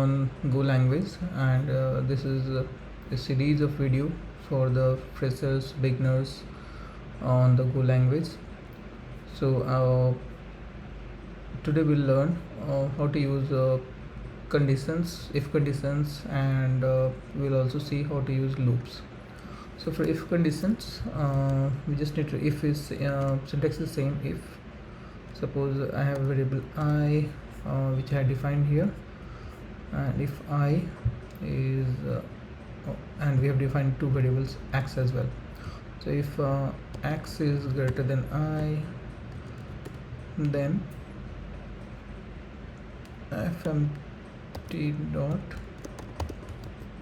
on Go language, and this is a series of video for the freshers, beginners on the Go language. So today we'll learn how to use conditions, if conditions, and we'll also see how to use loops. So for if conditions, we just need to, if is syntax is same. If suppose I have a variable I which I defined here, and if I is and we have defined two variables x as well. So if x is greater than I, then fmt dot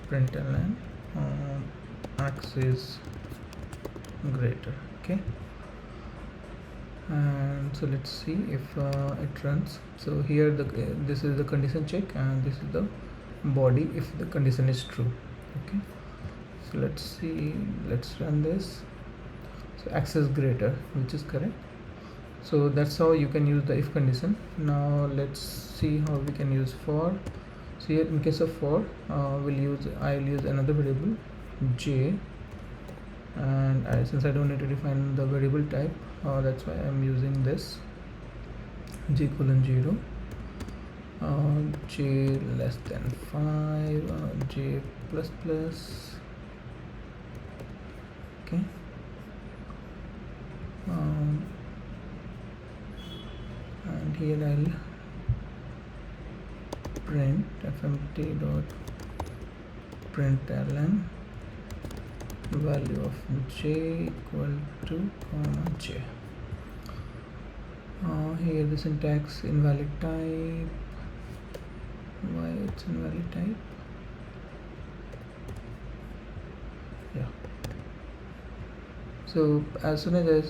println x is greater. Okay, and so let's see if it runs. So here this is the condition check, and this is the body if the condition is true. Okay, so let's see, let's run this. So x is greater, which is correct. So that's how you can use the if condition. Now let's see how we can use for. So here in case of for, I'll use another variable j, and since I don't need to define the variable type, that's why I'm using this j colon 0, j less than 5, j plus plus. Okay, and here I'll print fmt dot println value of j equal to j. Here the syntax invalid type. Why it's invalid type? Yeah. So as soon as I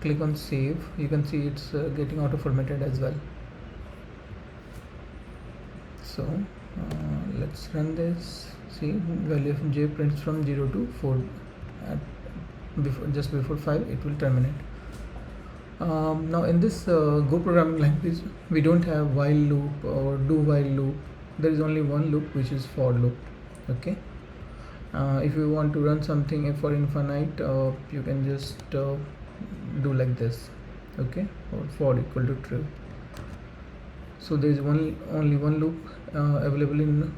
click on save, you can see it's getting auto formatted as well. So let's run this. See, value of j prints from 0 to 4 at just before 5 it will terminate. Now in this Go programming language, we don't have while loop or do while loop. There is only one loop, which is for loop. Okay, if you want to run something for infinite, you can just do like this. Okay, or for equal to true. So there is only one loop available in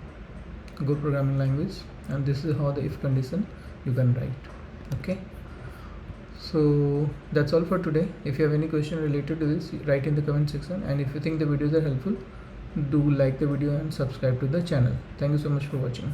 Go programming language, and this is how the if condition you can write. Okay, so that's all for today. If you have any question related to this, write in the comment section, and if you think the videos are helpful, do like the video and subscribe to the channel. Thank you so much for watching.